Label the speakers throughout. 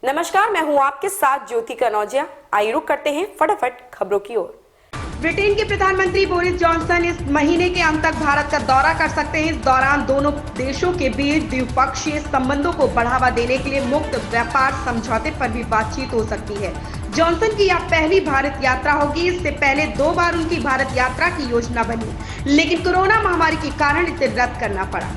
Speaker 1: नमस्कार, मैं हूं आपके साथ ज्योति कनौजिया। आइए रुक करते हैं फटाफट खबरों की ओर।
Speaker 2: ब्रिटेन के प्रधानमंत्री बोरिस जॉनसन इस महीने के अंत तक भारत का दौरा कर सकते हैं। इस दौरान दोनों देशों के बीच द्विपक्षीय संबंधों को बढ़ावा देने के लिए मुक्त व्यापार समझौते पर भी बातचीत हो सकती है। जॉनसन की यह पहली भारत यात्रा होगी। इससे पहले 2 बार उनकी भारत यात्रा की योजना बनी, लेकिन कोरोना महामारी के कारण इसे रद्द करना पड़ा।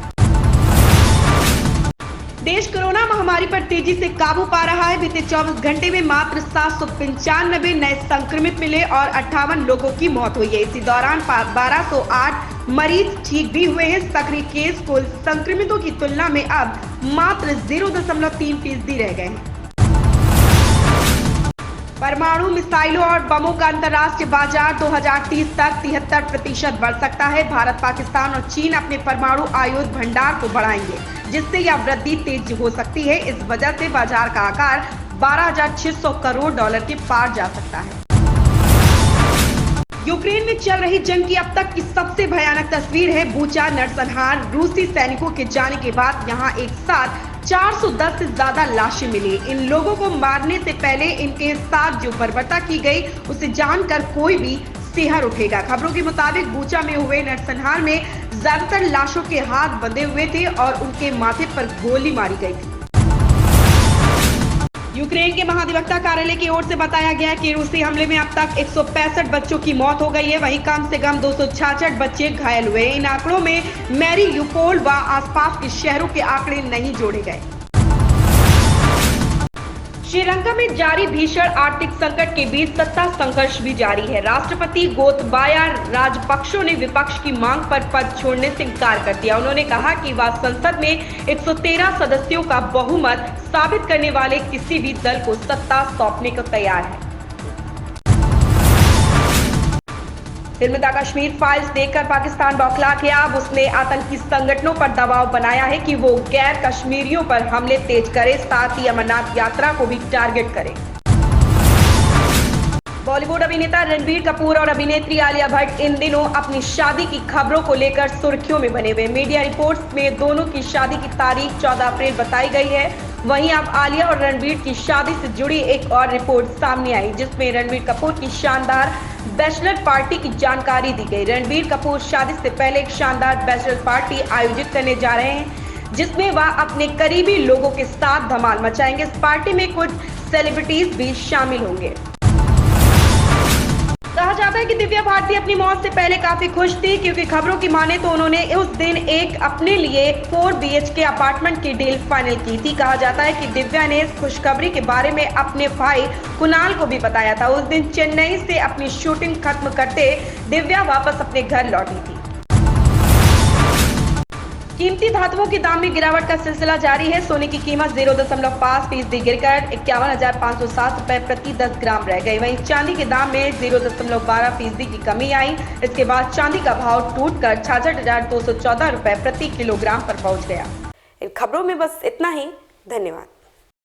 Speaker 2: देश कोरोना महामारी पर तेजी से काबू पा रहा है। बीते 24 घंटे में मात्र 795 नए संक्रमित मिले और 58 लोगों की मौत हुई है। इसी दौरान 1208 मरीज ठीक भी हुए हैं। सक्रिय केस कुल संक्रमितों की तुलना में अब मात्र 0.3% रह गए हैं। परमाणु मिसाइलों और बमों का अंतर्राष्ट्रीय बाजार 2030 तक 73% बढ़ सकता है। भारत, पाकिस्तान और चीन अपने परमाणु आयुध भंडार को बढ़ाएंगे, जिससे यह वृद्धि तेज हो सकती है। इस वजह से बाजार का आकार 12,600 करोड़ डॉलर के पार जा सकता है। यूक्रेन में चल रही जंग की अब तक की सबसे भयानक तस्वीर है बूचा नरसंहार। रूसी सैनिकों के जाने के बाद यहां एक साथ 410 से ज्यादा लाशें मिली। इन लोगों को मारने से पहले इनके साथ जो बर्बरता की गई उसे जानकर कोई भी सिहर उठेगा। खबरों के मुताबिक बूचा में हुए नरसंहार में ज्यादातर लाशों के हाथ बंधे हुए थे और उनके माथे पर गोली मारी गई थी। यूक्रेन के महाधिवक्ता कार्यालय की ओर से बताया गया कि रूसी हमले में अब तक 165 बच्चों की मौत हो गई है। वहीं कम से कम 266 बच्चे घायल हुए। इन आंकड़ों में मैरीयुपोल व आसपास के शहरों के आंकड़े नहीं जोड़े गए। श्रीलंका में जारी भीषण आर्थिक संकट के बीच सत्ता संघर्ष भी जारी है। राष्ट्रपति गोतबाया राजपक्षो ने विपक्ष की मांग पर पद छोड़ने से इनकार कर दिया। उन्होंने कहा कि वह संसद में 113 सदस्यों का बहुमत साबित करने वाले किसी भी दल को सत्ता सौंपने को तैयार है। फिल्म द कश्मीर फाइल्स देखकर पाकिस्तान बौखला गया। अब उसने आतंकी संगठनों पर दबाव बनाया है कि वो गैर कश्मीरियों पर हमले तेज करे, साथ ही अमरनाथ यात्रा को भी टारगेट करे। बॉलीवुड अभिनेता रणबीर कपूर और अभिनेत्री आलिया भट्ट इन दिनों अपनी शादी की खबरों को लेकर सुर्खियों में बने हुए। मीडिया रिपोर्ट्स में दोनों की शादी की तारीख 14 अप्रैल बताई गई है। वहीं अब आलिया और रणबीर की शादी से जुड़ी एक और रिपोर्ट सामने आई, जिसमें रणबीर कपूर की शानदार बैचलर पार्टी की जानकारी दी गई। रणबीर कपूर शादी से पहले एक शानदार बैचलर पार्टी आयोजित करने जा रहे हैं, जिसमें वह अपने करीबी लोगों के साथ धमाल मचाएंगे। इस पार्टी में कुछ सेलिब्रिटीज भी शामिल होंगे। कहा जाता है कि दिव्या भारती अपनी मौत से पहले काफी खुश थी, क्योंकि खबरों की माने तो उन्होंने उस दिन एक अपने लिए 4 BHK अपार्टमेंट की डील फाइनल की थी। कहा जाता है कि दिव्या ने इस खुशखबरी के बारे में अपने भाई कुणाल को भी बताया था। उस दिन चेन्नई से अपनी शूटिंग खत्म करते दिव्या वापस अपने घर लौटी थी। कीमती धातुओं के दाम में गिरावट का सिलसिला जारी है। सोने की कीमत 0.5% गिरकर 51,507 रुपए प्रति 10 ग्राम रह गई। वहीं चांदी के दाम में 0.12% की कमी आई। इसके बाद चांदी का भाव टूटकर 66,214 रुपए प्रति किलोग्राम पर पहुंच गया।
Speaker 1: इन खबरों में बस इतना ही। धन्यवाद।